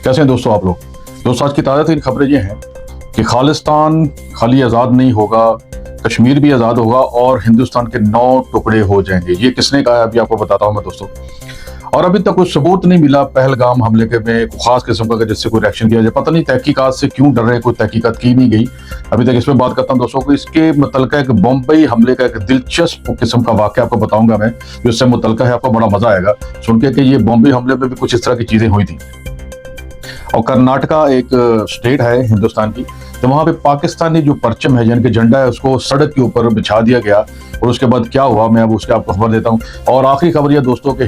कैसे हैं दोस्तों आप लोग। दोस्तों आज की ताज़ा तरीन खबरें ये हैं कि खालिस्तान खाली आज़ाद नहीं होगा, कश्मीर भी आज़ाद होगा और हिंदुस्तान के 9 टुकड़े हो जाएंगे। ये किसने कहा है अभी आपको बताता हूँ मैं दोस्तों। और अभी तक कुछ सबूत नहीं मिला पहलगाम हमले के में खास किस्म का जिससे कोई रिएक्शन किया जाए। पता नहीं तहकीकात से क्यों डर रहे हैं, कोई तहकीकात की नहीं गई अभी तक। इसमें बात करता हूँ दोस्तों को। इसके मुतलका एक बम्बई हमले का एक दिलचस्प किस्म का वाक़या आपको बताऊंगा मैं, जो इससे मुतलका है। आपको बड़ा मजा आएगा सुन के कि ये बम्बई हमले में भी कुछ इस तरह की चीजें हुई थी। और कर्नाटका एक स्टेट है हिंदुस्तान की, तो वहां पे पाकिस्तानी जो परचम है यानी कि झंडा है उसको सड़क के ऊपर बिछा दिया गया। और उसके बाद क्या हुआ मैं अब उसके आपको खबर देता हूँ। और आखिरी खबर यह दोस्तों के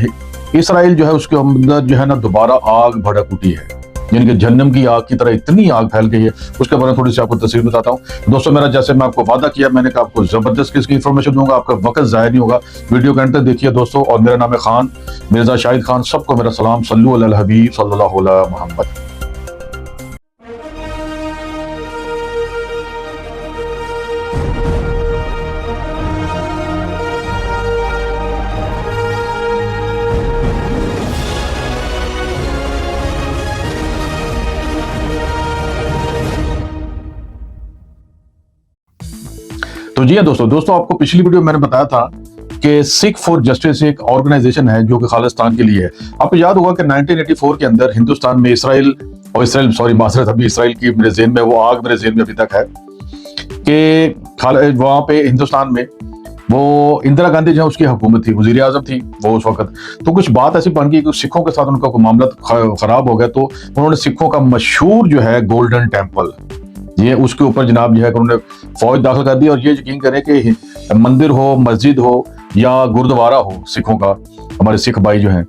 इसराइल जो है उसके अंदर जो है ना दोबारा आग भड़क उठी है, यानी कि जहन्नम की आग की तरह इतनी आग फैल गई है। उसके बारे में थोड़ी सी आपको तस्वीर बताता हूँ दोस्तों। मेरा जैसे मैं आपको वादा किया, मैंने कहा आपको जबरदस्त किसकी इन्फॉर्मेशन दूंगा, आपका वक्त जाया नहीं होगा। वीडियो के अंत तक देखिए दोस्तों। और मेरा नाम है खान, मिर्जा शाहिद खान। सबको मेरा सलाम। सल्लु अल हबीब सल्लल्लाहु अलैहि मोहम्मद। तो जी हाँ दोस्तों आपको पिछली वीडियो में मैंने बताया था कि सिख फॉर जस्टिस एक ऑर्गेनाइजेशन है जो कि खालिस्तान के लिए है। आपको याद होगा कि 1984 के अंदर हिंदुस्तान में इसराइल माजरत अभी इसराइल की मेरे ज़हन में वो आग मेरे ज़हन में अभी तक है कि वहां पे हिंदुस्तान में वो इंदिरा गांधी जो है उसकी हुकूमत थी, वजीर आजम थी वो उस वक्त। तो कुछ बात ऐसी बन गई कि सिखों के साथ उनका कोई मामला खराब हो गया। तो उन्होंने सिखों का मशहूर जो है गोल्डन टेम्पल, ये उसके ऊपर जनाब जो है उन्होंने फौज दाखिल कर दी। और ये यकीन करें कि मंदिर हो, मस्जिद हो या गुरुद्वारा हो सिखों का, हमारे सिख भाई जो हैं,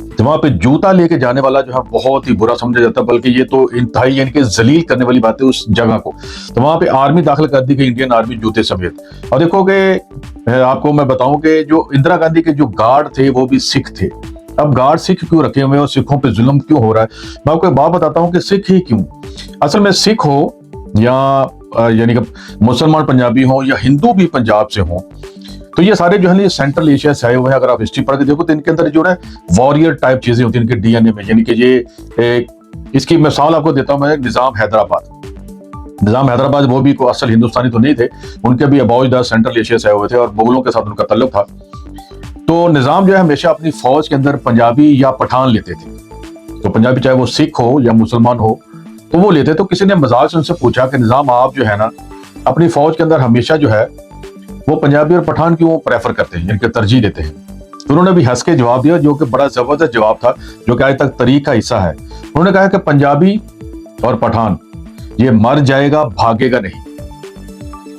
तो वहां पे जूता लेके जाने वाला जो है बहुत ही बुरा समझा जाता है, बल्कि ये तो इंतहाई यानी कि जलील करने वाली बात है उस जगह को। तो वहां पे आर्मी दाखिल कर दी गई, इंडियन आर्मी जूते समेत। और देखो कि आपको मैं बताऊं कि जो इंदिरा गांधी के जो गार्ड थे वो भी सिख थे। अब गार्ड सिख क्यों रखे हुए और सिखों पे जुल्म क्यों हो रहा है, मैं आपको एक बात बताता हूँ कि सिख ही क्यों। असल में सिख हो या यानी कि मुसलमान पंजाबी हो या हिंदू भी पंजाब से हो, तो ये सारे जो है ना ये सेंट्रल एशिया से आए हुए हैं। अगर आप हिस्ट्री पढ़ के देखो तो इनके अंदर जो है वॉरियर टाइप चीजें होती हैं इनके डीएनए में। यानी कि ये इसकी मिसाल आपको देता हूं मैं। निजाम हैदराबाद वो भी कोई असल हिंदुस्तानी तो नहीं थे, उनके भी अबाउजदाद सेंट्रल एशिया से आए हुए थे और मुगलों के साथ उनका तल्लुक था। तो निजाम जो है हमेशा अपनी फौज के अंदर पंजाबी या पठान लेते थे। तो पंजाबी चाहे वो सिख हो या मुसलमान हो तो वो लेते। तो किसी ने मजाक से उनसे पूछा कि निजाम आप जो है ना अपनी फौज के अंदर हमेशा जो है वो पंजाबी और पठान क्यों प्रेफर करते हैं, इनके तरजीह देते हैं। तो उन्होंने भी हंस के जवाब दिया जो कि बड़ा जबरदस्त जवाब था, जो कि आज तक तरीक का हिस्सा है। उन्होंने कहा कि पंजाबी और पठान ये मर जाएगा भागेगा नहीं।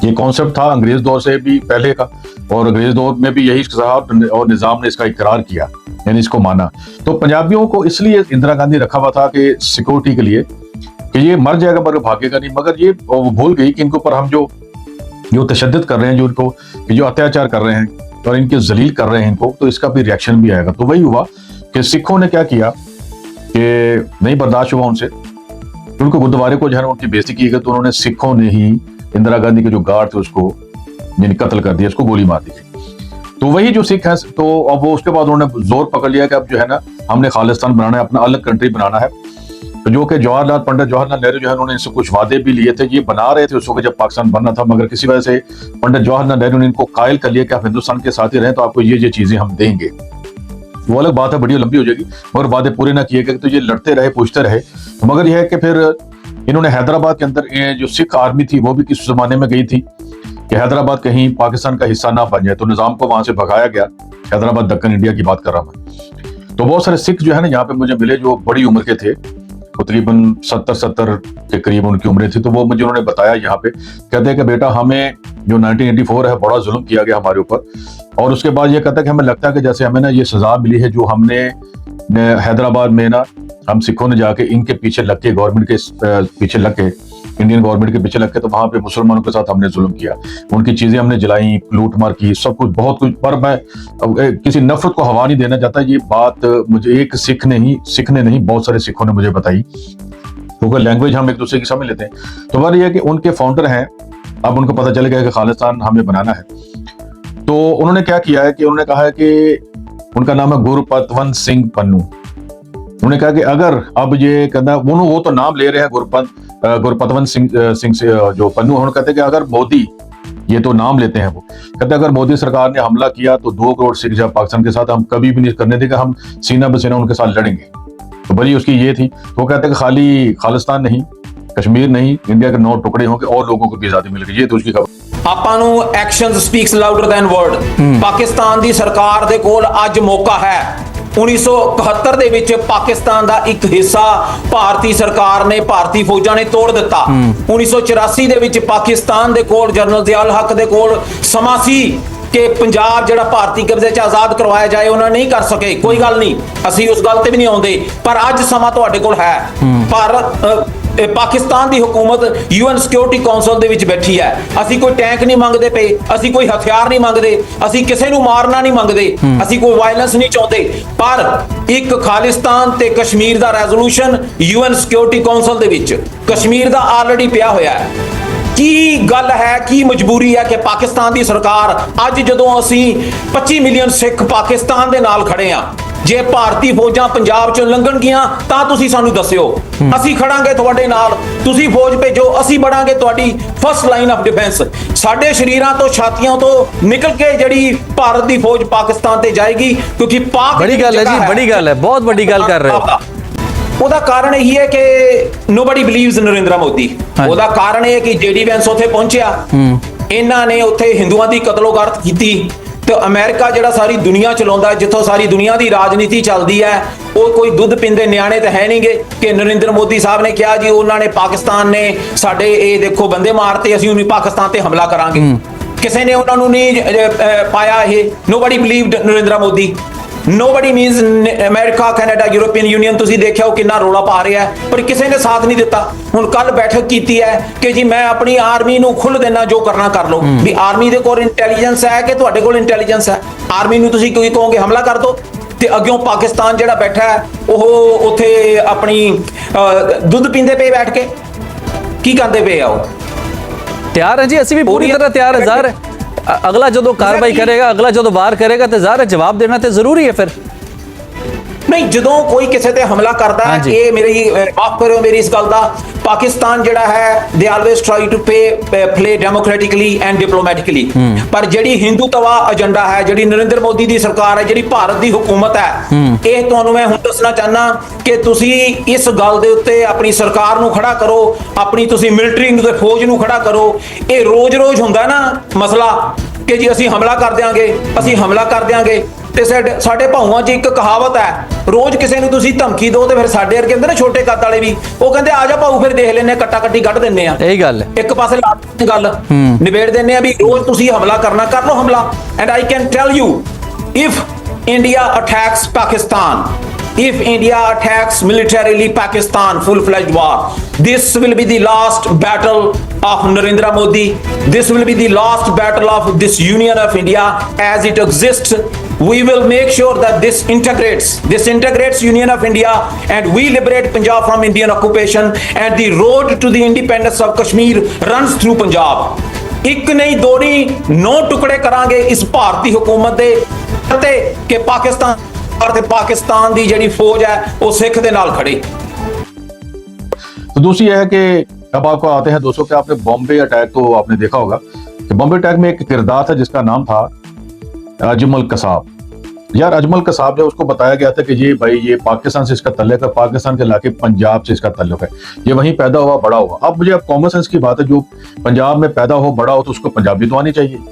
ये कॉन्सेप्ट था अंग्रेज दौर से भी पहले का, और अंग्रेज दौर में भी यही साहब और निजाम ने इसका इकरार किया, यानी इसको माना। तो पंजाबियों को इसलिए इंदिरा गांधी रखा हुआ था कि सिक्योरिटी के लिए कि ये मर जाएगा मगर भागेगा नहीं। मगर ये वो भूल गई कि इनके ऊपर हम जो तशद्दुद कर रहे हैं, जो अत्याचार कर रहे हैं और इनके जलील कर रहे हैं इनको, तो इसका भी रिएक्शन भी आएगा। तो वही हुआ कि सिखों ने क्या किया कि नहीं बर्दाश्त हुआ उनसे, उनको गुरुद्वारे को जो है उनकी बेइज्जती की गई। तो उन्होंने सिखों ने ही इंदिरा गांधी के जो गार्ड थे उसको कत्ल कर दिया, उसको गोली मार दी। तो वही जो सिख है, तो अब वो उसके बाद उन्होंने जोर पकड़ लिया कि अब जो है ना हमने खालिस्तान बनाना है, अपना अलग कंट्री बनाना है। तो जो कि पंडित जवाहरलाल नेहरू जो है उन्होंने इनसे कुछ वादे भी लिए थे, ये बना रहे थे उस वक्त जब पाकिस्तान बनना था। मगर किसी वजह से पंडित जवाहरलाल नेहरू ने इनको कायल कर लिया कि आप हिंदुस्तान के साथ ही रहें तो आपको ये चीजें हम देंगे। वो अलग बात है, वीडियो लंबी हो जाएगी, मगर वादे पूरे ना किए गए। तो ये लड़ते रहे, पूछते रहे। मगर यह है कि फिर इन्होंने हैदराबाद के अंदर जो सिख आर्मी थी वो भी किस जमाने में गई थी कि हैदराबाद कहीं पाकिस्तान का हिस्सा ना बन जाए। तो निजाम को वहां से भगाया गया। हैदराबाद दक्कन इंडिया की बात कर रहा मैं। तो बहुत सारे सिख जो है ना यहाँ पे मुझे मिले जो बड़ी उम्र के थे, तकरीबन 70 के करीब उनकी उम्रें थी। तो वो मुझे उन्होंने बताया यहाँ पे, कहते हैं कि बेटा हमें जो 1984 है बड़ा जुल्म किया गया हमारे ऊपर। और उसके बाद ये कहता है कि हमें लगता है कि जैसे हमें ना ये सजा मिली है जो हमने हैदराबाद में ना हम सिखों ने जाके इनके पीछे लग के, गवर्नमेंट के पीछे लग के, इंडियन गवर्नमेंट के पीछे लग के, तो वहां पे मुसलमानों के साथ हमने जुल्म किया, उनकी चीजें हमने जलाई, लूट मार की, सब कुछ बहुत कुछ। पर मैं किसी नफरत को हवा नहीं देना चाहता। ये बात मुझे एक सिख ने नहीं बहुत सारे सिखों ने मुझे बताई, क्योंकि लैंग्वेज हम एक दूसरे की समझ लेते हैं। तो बात यह है कि उनके फाउंडर हैं, अब उनको पता चल गया कि खालिस्तान हमें बनाना है। तो उन्होंने क्या किया है कि उन्होंने कहा है कि उनका नाम है गुरपतवंत सिंह पन्नू। उन्होंने कहा कि अगर अब ये कहना वो तो नाम ले रहे हैं गुरपतवंत सिंह से जो पन्नू, उन्होंने कहते हैं कि अगर मोदी, ये तो नाम लेते हैं, वो कहते हैं अगर मोदी सरकार ने हमला किया तो 2 करोड़ सिख जब पाकिस्तान के साथ हम कभी भी नहीं करने देंगे, हम सीना बसीना उनके साथ लड़ेंगे। तो बड़ी उसकी ये थी। तो कहते हैं कि खाली खालिस्तान नहीं, कश्मीर नहीं, इंडिया के 9 टुकड़े होंगे और लोगों को भी आजादी मिलेगी। ये तो उसकी खबर। ਆਪਾਂ ਨੂੰ action speaks louder than word. Pakistan ਦੀ ਸਰਕਾਰ ਦੇ ਕੋਲ ਅੱਜ ਮੌਕਾ ਹੈ। 1971 ਦੇ ਵਿੱਚ ਪਾਕਿਸਤਾਨ ਦਾ ਇੱਕ ਹਿੱਸਾ ਭਾਰਤੀ ਸਰਕਾਰ ਨੇ, ਭਾਰਤੀ ਫੌਜਾਂ ਨੇ ਤੋੜ ਦਿੱਤਾ। 1984 ਦੇ ਵਿੱਚ ਪਾਕਿਸਤਾਨ ਦੇ ਕੋਲ, ਜਨਰਲ ਜ਼ਿਆਉਲ ਹੱਕ ਦੇ ਕੋਲ ਸਮਾਂ ਸੀ ਕਿ ਪੰਜਾਬ ਜਿਹੜਾ ਭਾਰਤੀ ਕਬਜ਼ੇ 'ਚ ਆਜ਼ਾਦ ਕਰਵਾਇਆ ਜਾਏ, ਉਹਨਾਂ ਨਹੀਂ ਕਰ ਸਕੇ। ਕੋਈ ਗੱਲ ਨਹੀਂ, ਅਸੀਂ ਉਸ ਗੱਲ ਤੇ ਵੀ ਨਹੀਂ ਆਉਂਦੇ, ਪਰ ਅੱਜ ਸਮਾਂ ਤੁਹਾਡੇ ਕੋਲ ਹੈ। ਪਾਕਿਸਤਾਨ ਦੀ ਹਕੂਮਤ UN ਸਿਕਿਉਰਿਟੀ ਕਾਉਂਸਲ ਦੇ ਵਿੱਚ ਬੈਠੀ ਹੈ। ਅਸੀਂ ਕੋਈ ਟੈਂਕ ਨਹੀਂ ਮੰਗਦੇ ਪਏ, ਅਸੀਂ ਕੋਈ ਹਥਿਆਰ ਨਹੀਂ ਮੰਗਦੇ, ਅਸੀਂ ਕਿਸੇ ਨੂੰ ਮਾਰਨਾ ਨਹੀਂ ਮੰਗਦੇ, ਅਸੀਂ ਕੋਈ ਵਾਇਲੈਂਸ ਨਹੀਂ ਚਾਹੁੰਦੇ, ਪਰ ਇੱਕ ਖਾਲਿਸਤਾਨ ਤੇ ਕਸ਼ਮੀਰ ਦਾ ਰੈਜ਼ੋਲੂਸ਼ਨ UN ਸਿਕਿਉਰਿਟੀ ਕਾਉਂਸਲ ਦੇ ਵਿੱਚ ਕਸ਼ਮੀਰ ਦਾ ਆਲਰੇਡੀ ਪਿਆ ਹੋਇਆ ਹੈ। ਕੀ ਗੱਲ ਹੈ, ਕੀ ਮਜਬੂਰੀ ਹੈ ਕਿ ਪਾਕਿਸਤਾਨ ਦੀ ਸਰਕਾਰ ਅੱਜ ਜਦੋਂ ਅਸੀਂ 25 ਮਿਲੀਅਨ ਸਿੱਖ ਪਾਕਿਸਤਾਨ ਦੇ ਨਾਲ ਖੜੇ ਆ, ਜੇ ਭਾਰਤੀ ਫੌਜਾਂ ਪੰਜਾਬ ਚੋਂ ਲੰਘਣਗੀਆਂ ਤਾਂ ਤੁਸੀਂ ਸਾਨੂੰ ਦੱਸਿਓ, ਅਸੀਂ ਖੜਾਂਗੇ ਤੁਹਾਡੇ ਨਾਲ, ਤੁਸੀਂ ਫੌਜ ਭੇਜੋ, ਅਸੀਂ ਬੜਾਂਗੇ ਤੁਹਾਡੀ ਫਸਟ ਲਾਈਨ ਆਫ ਡਿਫੈਂਸ। ਸਾਡੇ ਸ਼ਰੀਰਾਂ ਤੋਂ, ਛਾਤੀਆਂ ਤੋਂ ਨਿਕਲ ਕੇ ਜਿਹੜੀ ਭਾਰਤ ਦੀ ਫੌਜ ਪਾਕਿਸਤਾਨ ਤੇ ਜਾਏਗੀ, ਕਿਉਂਕਿ ਪਾਕ ਬੜੀ ਗੱਲ ਹੈ ਜੀ, ਬੜੀ ਗੱਲ ਹੈ, ਬਹੁਤ ਵੱਡੀ ਗੱਲ ਕਰ ਰਹੇ ਹੋ। ਉਹਦਾ ਕਾਰਨ ਇਹ ਹੈ ਕਿ ਨੋਬਡੀ ਬਿਲੀਵਸ ਨਰਿੰਦਰ ਮੋਦੀ। ਉਹਦਾ ਕਾਰਨ ਇਹ ਹੈ ਕਿ JD ਵੈਂਸ ਉੱਥੇ ਪਹੁੰਚਿਆ, ਇਹਨਾਂ ਨੇ ਉੱਥੇ ਹਿੰਦੂਆਂ ਦੀ ਕਤਲੋਗਾਰਤ ਕੀਤੀ, ਤੇ ਅਮਰੀਕਾ ਜਿਹੜਾ ਸਾਰੀ ਦੁਨੀਆ ਚਲਾਉਂਦਾ, ਜਿੱਥੋਂ ਸਾਰੀ ਦੁਨੀਆ ਦੀ ਰਾਜਨੀਤੀ ਚੱਲਦੀ ਹੈ, ਉਹ ਕੋਈ ਦੁੱਧ ਪੀਂਦੇ ਨਿਆਣੇ ਤਾਂ ਹੈ ਨਹੀਂਗੇ ਕਿ ਨਰਿੰਦਰ ਮੋਦੀ ਸਾਹਿਬ ਨੇ ਕਿਹਾ ਜੀ ਉਹਨਾਂ ਨੇ, ਪਾਕਿਸਤਾਨ ਨੇ ਸਾਡੇ ਇਹ ਦੇਖੋ ਬੰਦੇ ਮਾਰਤੇ, ਅਸੀਂ ਉਹਨੂੰ ਪਾਕਿਸਤਾਨ ਤੇ ਹਮਲਾ ਕਰਾਂਗੇ। ਕਿਸੇ ਨੇ ਉਹਨਾਂ ਨੂੰ ਨਹੀਂ ਪਾਇਆ ਇਹ। Nobody believed Narendra Modi. Nobody means America, Canada, European Union, ਤੁਸੀਂ ਦੇਖਿਆ ਉਹ ਕਿੰਨਾ ਰੌਲਾ ਪਾ ਰਿਹਾ, ਪਰ ਕਿਸੇ ਨੇ ਸਾਥ ਨਹੀਂ ਦਿੱਤਾ। ਹੁਣ ਕੱਲ ਬੈਠਕ ਕੀਤੀ ਹੈ ਕਿ ਜੀ ਮੈਂ ਆਪਣੀ ਆਰਮੀ ਨੂੰ ਖੁੱਲ੍ਹ ਦੇਣਾ, ਜੋ ਕਰਨਾ ਕਰ ਲਓ। ਵੀ ਆਰਮੀ ਦੇ ਕੋਲ ਇੰਟੈਲੀਜੈਂਸ ਹੈ ਕਿ ਤੁਹਾਡੇ ਕੋਲ ਇੰਟੈਲੀਜੈਂਸ ਹੈ? ਆਰਮੀ ਨੂੰ ਤੁਸੀਂ ਕੋਈ ਕਹੋਗੇ ਹਮਲਾ ਕਰ ਦਿਓ, ਤੇ ਅੱਗਿਓਂ ਪਾਕਿਸਤਾਨ ਜਿਹੜਾ ਬੈਠਾ ਹੈ ਉਹ ਉੱਥੇ ਆਪਣੀ ਦੁੱਧ ਪੀਂਦੇ ਪਏ ਬੈਠ ਕੇ, ਕੀ ਕਰਦੇ ਪਏ ਆ? ਉਹ ਤਿਆਰ ਹੈ ਜੀ, ਅਸੀਂ ਵੀ ਪੂਰੀ ਤਰ੍ਹਾਂ ਤਿਆਰ ਹੈ। ਜ਼ਾਹਰ ਅਗਲਾ ਜਦੋਂ ਕਾਰਵਾਈ ਕਰੇਗਾ, ਅਗਲਾ ਜਦੋਂ ਵਾਰ ਕਰੇਗਾ ਤੇ ਜ਼ਾਹਰ ਜਵਾਬ ਦੇਣਾ ਤੇ ਜ਼ਰੂਰੀ ਹੈ। ਫਿਰ ਨਹੀਂ, ਜਦੋਂ ਕੋਈ ਕਿਸੇ ਤੇ ਹਮਲਾ ਕਰਦਾ ਹੈ, ਇਹ ਮੇਰੀ ਮਾਫ ਕਰਿਓ ਮੇਰੀ ਇਸ ਗੱਲ ਦਾ, ਪਾਕਿਸਤਾਨ ਜਿਹੜਾ ਹੈ they always try to play democratically and diplomatically, ਪਰ ਜਿਹੜੀ ਹਿੰਦੂਤਵਾ ਏਜੰਡਾ ਹੈ, ਜਿਹੜੀ ਨਰਿੰਦਰ ਮੋਦੀ ਦੀ ਸਰਕਾਰ ਹੈ, ਜਿਹੜੀ ਭਾਰਤ ਦੀ ਹੁਕੂਮਤ ਹੈ, ਇਹ ਤੁਹਾਨੂੰ ਮੈਂ ਹੁਣ ਦੱਸਣਾ ਚਾਹਨਾ ਕਿ ਤੁਸੀਂ ਇਸ ਗੱਲ ਦੇ ਉੱਤੇ ਆਪਣੀ ਸਰਕਾਰ ਨੂੰ ਖੜਾ ਕਰੋ, ਆਪਣੀ ਤੁਸੀਂ ਮਿਲਟਰੀ ਨੂੰ ਤੇ ਫੌਜ ਨੂੰ ਖੜਾ ਕਰੋ। ਇਹ ਰੋਜ਼-ਰੋਜ਼ ਹੁੰਦਾ ਨਾ ਮਸਲਾ ਕਿ ਜੀ ਅਸੀਂ ਹਮਲਾ ਕਰ ਦਿਆਂਗੇ, ਅਸੀਂ ਹਮਲਾ ਕਰ ਦਿਆਂਗੇ। ਤੇ ਸਾਡੇ ਭਾਊਆਂ 'ਚ ਇੱਕ ਕਹਾਵਤ ਹੈ, ਰੋਜ਼ ਕਿਸੇ ਨੂੰ ਤੁਸੀਂ ਧਮਕੀ ਦਿਓ ਤੇ ਫਿਰ ਸਾਡੇ ਵਰਗੇ ਹੁੰਦੇ ਨੇ ਛੋਟੇ ਕੱਦ ਵਾਲੇ ਵੀ, ਉਹ ਕਹਿੰਦੇ ਆ ਜਾ ਭਾਊ ਫਿਰ ਦੇਖ ਲੈਨੇ, ਕੱਟਾ ਕੱਟੀ ਕੱਢ ਦਿੰਨੇ ਆ। ਇਹੀ ਗੱਲ ਇੱਕ ਪਾਸੇ ਲਾ ਗੱਲ ਨਿਬੇੜ ਦਿੰਨੇ ਆ ਵੀ ਰੋਜ਼ ਤੁਸੀਂ ਹਮਲਾ ਕਰਨਾ, ਕਰ ਲਓ ਹਮਲਾ। And I can tell you, if India attacks Pakistan, if India attacks militarily Pakistan, full-fledged war, this will be the last battle of Narendra Modi. This will be the last battle of this Union of India as it exists. We will make sure that this integrates Union of India, and we liberate Punjab from Indian occupation, and the road to the independence of Kashmir runs through Punjab. ਇੱਕ ਨਹੀਂ ਦੋ ਨਹੀਂ 9 ਟੁਕੜੇ ਕਰਾਂਗੇ ਇਸ ਭਾਰਤੀ ਹੁਕੂਮਤ ਦੇ ਤੇ ਕਿ ਪਾਕਿਸਤਾਨ ਤੇ पाकिस्तान ਦੀ ਜਿਹੜੀ फौज है वो सिख ਦੇ ਨਾਲ खड़ी। तो दूसरी यह है कि अब आपको आते हैं दोस्तों कि आपने बॉम्बे अटैक तो आपने देखा होगा कि बॉम्बे अटैक में एक किरदार था जिसका नाम था अजमल कसाब। यार अजमल कसाब ने उसको बताया गया था कि ये भाई ये पाकिस्तान से इसका तल्लुक है, पाकिस्तान के इलाके पंजाब से इसका तल्लुक है, ये वहीं पैदा हुआ बड़ा हुआ। अब मुझे कॉमन सेंस की बात है, जो पंजाब में पैदा हो बड़ा हो तो उसको पंजाबी तो आनी चाहिए।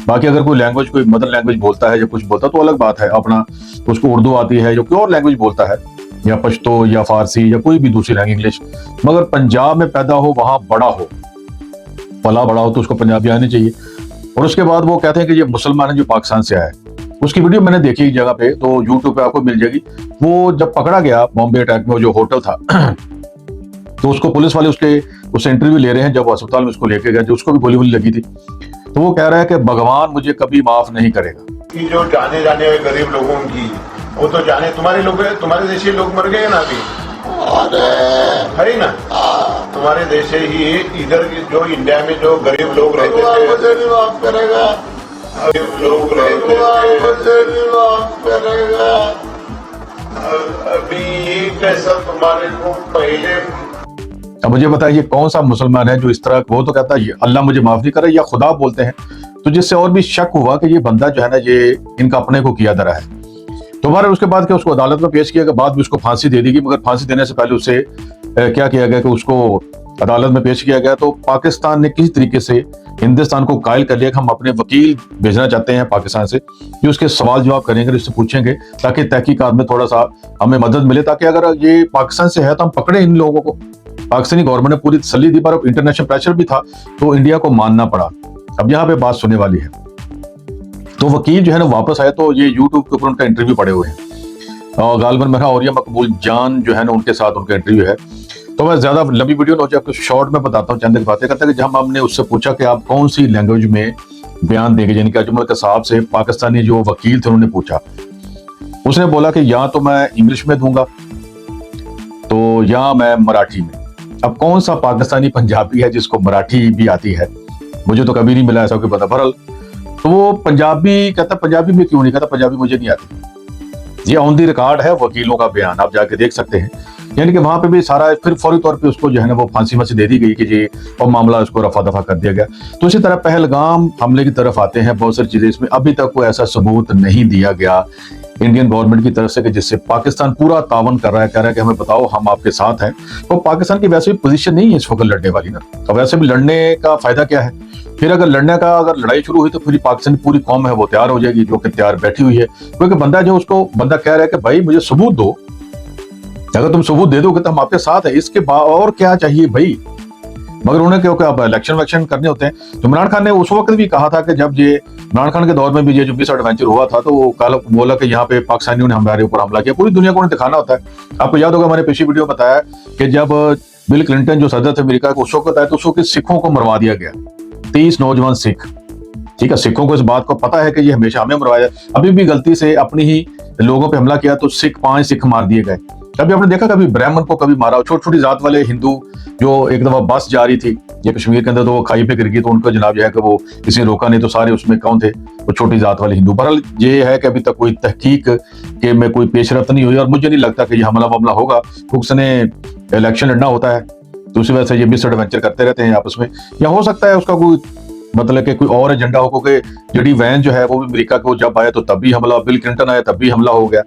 बाकी अगर कोई लैंग्वेज, कोई मदर लैंग्वेज बोलता है या कुछ बोलता है तो अलग बात है, अपना उसको उर्दू आती है, जो कोई और लैंग्वेज बोलता है या पश्तो या फारसी या कोई भी दूसरी लैंग्वेज, इंग्लिश, मगर पंजाब में पैदा हो, वहां बड़ा हो, पला बड़ा हो तो उसको पंजाबी आनी चाहिए। और उसके बाद वो कहते हैं कि ये मुसलमान है जो पाकिस्तान से आया है। उसकी वीडियो मैंने देखी एक जगह पे, तो यूट्यूब पे आपको मिल जाएगी। वो जब पकड़ा गया बॉम्बे अटैक में, जो होटल था तो उसको पुलिस वाले उससे इंटरव्यू ले रहे हैं, जब अस्पताल में उसको लेके गए, जो उसको भी गोली वोली लगी थी, तो वो कह रहा है कि भगवान मुझे कभी माफ नहीं करेगा। कि जो जाने जाने वाले गरीब लोगों की, वो तो जाने, तुम्हारे लोग, तुम्हारे देश के लोग मर गए ना अभी, है ना? तुम्हारे देश से ही इधर जो इंडिया में जो गरीब लोग रहते थे, मुझे नहीं माफ करेगा, गरीब लोग रहते थे, मुझे नहीं माफ करेगा। अभी ये कैसा तुम्हारे को पहले। अब मुझे बताइए कौन सा मुसलमान है जो इस तरह, वो तो कहता है अल्लाह मुझे माफ नहीं करे या खुदा बोलते हैं, तो जिससे और भी शक हुआ कि ये बंदा जो है ना ये इनका अपने को किया धरा है। तो हमारे उसके बाद उसको अदालत में पेश किया गया, बाद में उसको फांसी दे दी गई, मगर फांसी देने से पहले उससे क्या किया गया कि उसको अदालत में पेश किया गया। तो पाकिस्तान ने किसी तरीके से हिंदुस्तान को कायल कर लिया कि हम अपने वकील भेजना चाहते हैं पाकिस्तान से, जो उसके सवाल जवाब करेंगे, उससे पूछेंगे ताकि तहकीकात में थोड़ा सा हमें मदद मिले, ताकि अगर ये पाकिस्तान से है तो हम पकड़े इन लोगों को। पाकिस्तानी गवर्नमेंट ने पूरी तसल्ली दी, पर अब इंटरनेशनल प्रेशर भी था तो इंडिया को मानना पड़ा। अब यहाँ पे बात सुनने वाली है। तो वकील जो है ना वापस आए, तो ये यूट्यूब के ऊपर उनका इंटरव्यू पड़े हुए हैं और गालिबन मेरा और मकबूल जान जो है ना उनके साथ उनका इंटरव्यू है। तो मैं ज्यादा लंबी वीडियो ना हो जाए, आपको शॉर्ट में बताता हूँ चंद बातें। कहता है कि जब हमने उससे पूछा कि आप कौन सी लैंग्वेज में बयान देंगे, यानी कि अजमल कसाब से पाकिस्तानी जो वकील थे उन्होंने पूछा, उसने बोला कि या तो मैं इंग्लिश में दूंगा तो या मैं मराठी में। अब कौन सा पाकिस्तानी पंजाबी है जिसको मराठी भी आती है? मुझे तो कभी नहीं मिला ऐसा कोई पता। भरल तो वो पंजाबी कहता, पंजाबी में क्यों नहीं, कहता पंजाबी मुझे नहीं आती। ये ऑन दी रिकॉर्ड है वकीलों का बयान, आप जाके देख सकते हैं। यानी कि वहां पे भी सारा फिर फौरी तौर पे उसको जो है ना वो फांसी दे दी गई कि जी, और मामला उसको रफा दफा कर दिया गया। तो इसी तरह पहलगाम हमले की तरफ आते हैं, बहुत सारी चीजें इसमें अभी तक कोई ऐसा सबूत नहीं दिया गया इंडियन गवर्नमेंट की तरफ से कि जिससे पाकिस्तान पूरा तावन कर रहा है, कह रहा है कि हमें बताओ हम आपके साथ हैं। तो पाकिस्तान की वैसे भी पोजीशन नहीं है इस वक्त लड़ने वाली ना, तो वैसे भी लड़ने का फायदा क्या है? फिर अगर लड़ने का अगर लड़ाई शुरू हुई तो फिर पाकिस्तान की पूरी कौम है वो तैयार हो जाएगी, जो कि तैयार बैठी हुई है। क्योंकि बंदा जो उसको बंदा कह रहा है कि भाई मुझे सबूत दो, अगर तुम सबूत दे दोगे तो हम आपके साथ है, इसके बाद और क्या चाहिए भाई? मगर उन्हें क्योंकि अब इलेक्शन वैक्शन करने होते हैं। तो इमरान खान ने उस वक्त भी कहा था कि जब ये इमरान खान के दौर में भी ये जो मिस एडवेंचर हुआ था, तो वो कल बोला कि यहाँ पे पाकिस्तानियों ने हमारे ऊपर हमला किया, पूरी दुनिया को उन्हें दिखाना होता है। आपको याद होगा मैंने पिछली वीडियो में बताया कि जब बिल क्लिंटन जो सदर थे अमेरिका के, उस वक्त आए तो उस वक्त सिखों को मरवा दिया गया, 30 नौजवान सिख। ठीक है, सिखों को इस बात को पता है कि ये हमेशा हमें मरवाया, अभी भी गलती से अपनी ही लोगों पे हमला किया तो 5 सिख मार दिए गए। कभी आपने देखा कभी ब्राह्मण को कभी मारा? छोटी छोटी जात वाले हिंदू जो एक दफा बस जा रही थी ये कश्मीर के अंदर, तो वो खाई पे गिर गई, तो उनको जनाब जो है कि वो किसी ने रोका नहीं, तो सारे उसमें कौन थे? वो छोटी जात वाले हिंदू। बहरहाल ये है कि अभी तक कोई तहकीक के में कोई पेशरफ्त नहीं हुई, और मुझे नहीं लगता कि ये हमला वमला होगा, क्योंकि उसने इलेक्शन लड़ना होता है, तो उसी वजह से ये मिस एडवेंचर करते रहते हैं आपस में। या हो सकता है उसका कोई मतलब कि कोई और एजेंडा हो, क्योंकि जेडी वैन जो है वो भी अमेरिका को जब आया तो तब भी हमला, बिल क्लिंटन आया तब भी हमला हो गया।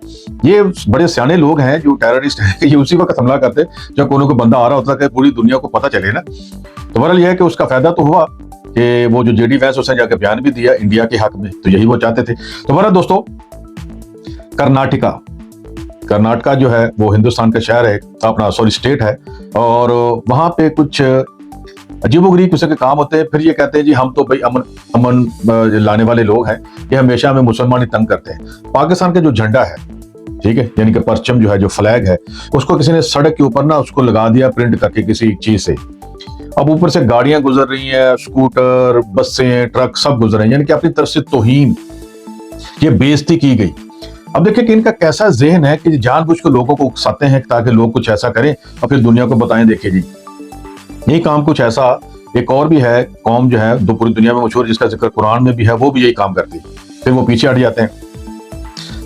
ये बड़े सियाने लोग हैं जो टेररिस्ट हैं, ये उसी वक्त हमला करते जब कोई कोई बंदा आ रहा होता है कि पूरी दुनिया को पता चले ना। तो बहरहाल यह है कि उसका फायदा तो हुआ कि वो जो जेडी वैंस उसने जाकर बयान भी दिया इंडिया के हक में, तो यही वो चाहते थे। तो बहरहाल दोस्तों, कर्नाटका जो है वो हिंदुस्तान का शहर है, अपना स्टेट है, और वहां पे कुछ अजीबोगरीब किस्म के काम होते हैं। फिर ये कहते हैं जी हम तो भाई अमन लाने वाले लोग हैं, ये हमेशा हमें मुसलमान ही तंग करते हैं। पाकिस्तान का जो झंडा है, ठीक है, यानी कि परचम जो है, जो फ्लैग है, उसको किसी ने सड़क के ऊपर ना उसको लगा दिया प्रिंट करके किसी चीज से। अब ऊपर से गाड़ियां गुजर रही हैं, स्कूटर, बसें, ट्रक सब गुजर रहे हैं, यानी कि अपनी तरफ से तौहीन, ये बेइज्जती की गई। अब देखिए कि इनका कैसा ज़हन है कि जानबूझ के लोगों को उकसाते हैं ताकि लोग कुछ ऐसा करें और फिर दुनिया को बताएं, देखिए जी ये काम कुछ ऐसा। एक और भी है कौम जो है जो पूरी दुनिया में मशहूर, जिसका जिक्र कुरान में भी है, वो भी यही काम करती है, फिर वो पीछे हट जाते हैं।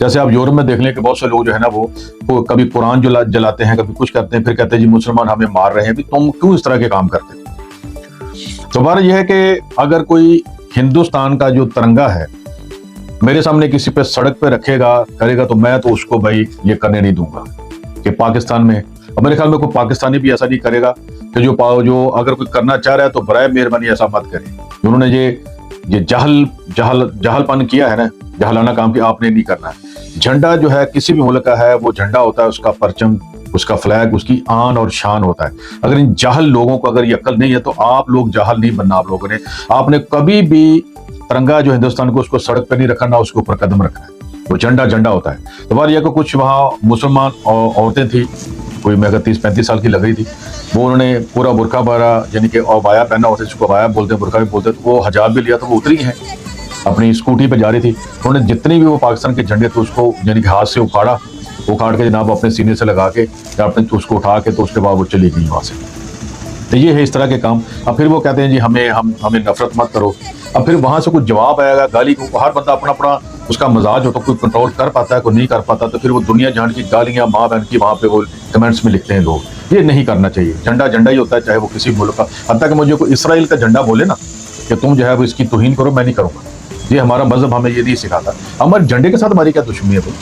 जैसे आप यूरोप में देख लें कि बहुत से लोग जो है ना वो कभी कुरान जलाते हैं, कभी कुछ करते हैं, फिर कहते हैं जी मुसलमान हमें मार रहे हैं, भी तुम क्यों इस तरह के काम करते हो? तो बात यह है कि अगर कोई हिंदुस्तान का जो तिरंगा है मेरे सामने किसी पे सड़क पे रखेगा करेगा, तो मैं तो उसको भाई ये करने नहीं दूंगा कि पाकिस्तान में, और मेरे ख्याल में कोई पाकिस्तानी भी ऐसा नहीं करेगा कि जो अगर कोई करना चाह रहा है तो बराए मेहरबानी ऐसा मत करे। उन्होंने ये जहलपन किया है ना, जहलाना काम किया, आपने नहीं करना है। झंडा जो है किसी भी मुल्क का है, वो झंडा होता है, उसका परचम, उसका फ्लैग, उसकी आन और शान होता है। अगर इन जाहल लोगों को अगर ये अक्ल नहीं है तो आप लोग जाहल नहीं बनना। आप लोगों ने, आपने कभी भी तिरंगा जो हिंदुस्तान को, उसको सड़क पे नहीं रखना, ना उसके ऊपर कदम रखना है, वो झंडा होता है। तो बात यह कि कुछ वहाँ मुसलमान औरतें थी, कोई मैं 30-35 साल की लग रही थी, वो उन्होंने पूरा बुरका बारा यानी कि अबाया पहना होता है, जिसको अबाया बोलते हैं, बुरका भी बोलते हैं, तो वो हिजाब भी लिया, तो वो उतरी हैं, अपनी स्कूटी पे जा रही थी। उन्होंने जितनी भी वो पाकिस्तान के झंडे थे उसको यानी कि हाथ से उखाड़ के जनाब अपने सीने से लगा के या अपने उसको उठा के, तो उसके बाद वो चली गई वहाँ से। तो ये है इस तरह के काम। अब फिर वो कहते हैं जी हमें नफरत मत करो। अब फिर वहाँ से कुछ जवाब आएगा, गाली को, हर बंदा अपना उसका मजाज हो तो कोई कंट्रोल कर पाता है, कोई नहीं कर पाता, तो फिर वो दुनिया जान की गालियां माँ बहन की वहां पे वो कमेंट्स में लिखते हैं लोग। ये नहीं करना चाहिए। झंडा झंडा ही होता है, चाहे वो किसी मुल्क का। हत्ता कि मुझे कोई इसराइल का झंडा बोले ना कि तुम जो है वो इसकी तौहीन करो, मैं नहीं करूंगा। ये हमारा मजहब हमें ये नहीं सिखाता। हमारे झंडे के साथ हमारी क्या दुश्मनी है भाई?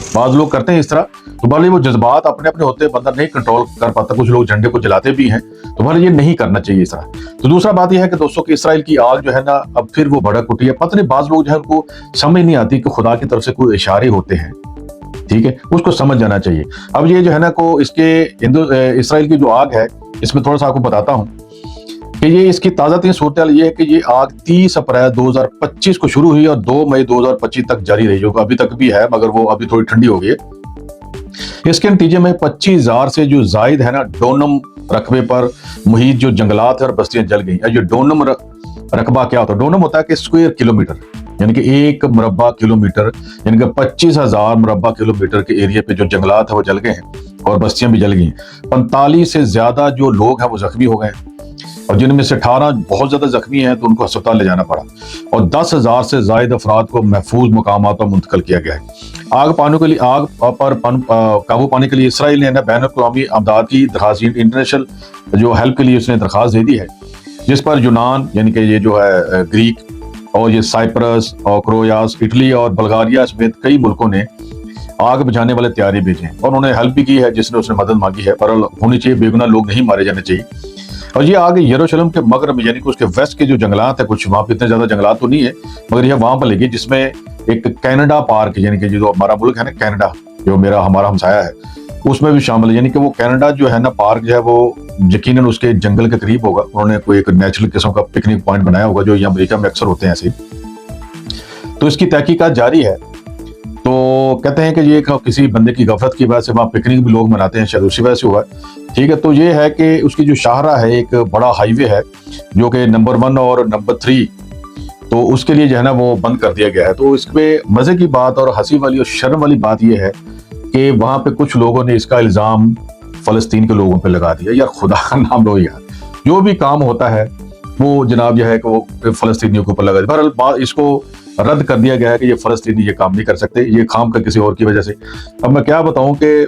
बाज लोग करते हैं इस तरह, तो भले वो जज्बात अपने अपने होते हैं, बंदा नहीं कंट्रोल कर पाता, कुछ लोग झंडे को जलाते भी हैं, तो भले ये नहीं करना चाहिए इस तरह। तो दूसरा बात यह है कि दोस्तों कि इसराइल की आग जो है ना अब फिर वो भड़क उठी है। पता नहीं बाज लोग जो है उनको समझ नहीं आती कि खुदा की तरफ से कोई इशारे होते हैं, ठीक है, उसको समझ जाना चाहिए। अब ये जो है ना को इसके इसराइल की जो आग है, इसमें थोड़ा सा आपको बताता हूँ कि ये इसकी ताज़ा तीन सूरत ये है कि ये आग 30 अप्रैल 2025 को शुरू हुई और 2 मई 2025 तक जारी रही, जो अभी तक भी है, मगर वो अभी थोड़ी ठंडी हो गई है। इसके नतीजे में 25,000 से जो जायद है ना डोनम रकबे पर मुहित जो जंगलात है और बस्तियां जल गई। ये डोनम रकबा क्या होता है? डोनम होता है कि स्क्वायर किलोमीटर, यानी कि 1 मुरब्बा किलोमीटर, यानी कि 25,000 मुरब्बा किलोमीटर के एरिया पे जो जंगलात है वो जल गए हैं और बस्तियां भी जल गई। 45 से ज्यादा जो लोग हैं वो जख्मी हो गए, और जिनमें से 18 बहुत ज्यादा जख्मी हैं, तो उनको अस्पताल ले जाना पड़ा, और 10,000 से ज्यादा अफराद को महफूज मुकामात पर मुंतकिल किया गया है। आग पर काबू पाने के लिए इसराइल ने बैनुल-अक़वामी अमदाद की दरखास्त, इंटरनेशनल जो हेल्प के लिए उसने दरखास्त दे दी है, जिस पर यूनान यानी कि ये जो है ग्रीक और ये साइप्रस और क्रोयास, इटली और बल्गारिया समेत कई मुल्कों ने आग बुझाने वाले तैयारी भेजे और उन्होंने हेल्प भी की है, जिसने उसने मदद मांगी है। पर होनी चाहिए, बेगुनाह लोग नहीं मारे जाने चाहिए। और ये आग यरूशलेम के मगरब यानी कि उसके वेस्ट के जो जंगलात है, कुछ वहां पे इतने ज्यादा जंगलात तो नहीं है, मगर यह वहां पर लगी, जिसमें एक कनाडा पार्क यानी कि जो हमारा मुल्क है ना कनाडा, जो हमारा हमसाया है, उसमें भी शामिल है। यानी कि वो कनाडा जो है ना पार्क जो है वो यकीनन उसके जंगल के करीब होगा। उन्होंने कोई एक नेचुरल किस्म का पिकनिक पॉइंट बनाया होगा, जो ये अमेरिका में अक्सर होते हैं ऐसे। तो इसकी तहकीकात जारी है। तो कहते हैं कि ये किसी बंदे की गफलत की वजह से वहाँ पिकनिक भी लोग मनाते हैं, शायद उसी वजह से हुआ है, ठीक है। तो ये है कि उसकी जो शाहरा है, एक बड़ा हाईवे है जो कि नंबर 1 और नंबर 3, तो उसके लिए जो है ना वो बंद कर दिया गया है। तो इसमें मजे की बात और हंसी वाली और शर्म वाली बात यह है कि वहां पे कुछ लोगों ने इसका इल्जाम फलस्तीन के लोगों पे लगा दिया। यार खुदा का नाम लो यार, जो भी काम होता है वो जनाब यह है कि वो फलस्तीनियों के ऊपर लगा दिया। बहरहाल इसको रद्द कर दिया गया है कि ये फलस्तीनी ये काम नहीं कर सकते, ये काम का किसी और की वजह से। अब मैं क्या बताऊं कि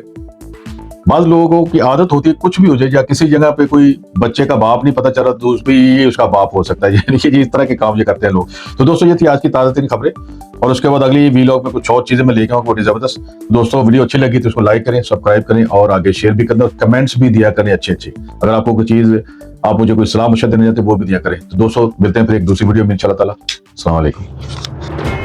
बाज़ लोगों की आदत होती है कुछ भी हो जाए, या किसी जगह पे कोई बच्चे का बाप नहीं पता चला तो उस पर ये उसका बाप हो सकता है, यानी कि इस तरह के काम ये करते हैं लोग। तो दोस्तों ये थी आज की ताज़ा तरीन खबरें, और उसके बाद अगली वीलॉग में कुछ और चीजें मैं लेके आऊंगा बड़ी जबरदस्त। दोस्तों वीडियो अच्छी लगी तो उसको लाइक करें, सब्सक्राइब करें और आगे शेयर भी करें, और कमेंट्स भी दिया करें अच्छे। अगर आपको कोई चीज, आप मुझे कोई सलाह मशवरा देना चाहते वो भी दिया करें। तो दोस्तों मिलते हैं फिर एक दूसरी वीडियो में इंशाल्लाह ताला। अस्सलाम वालेकुम।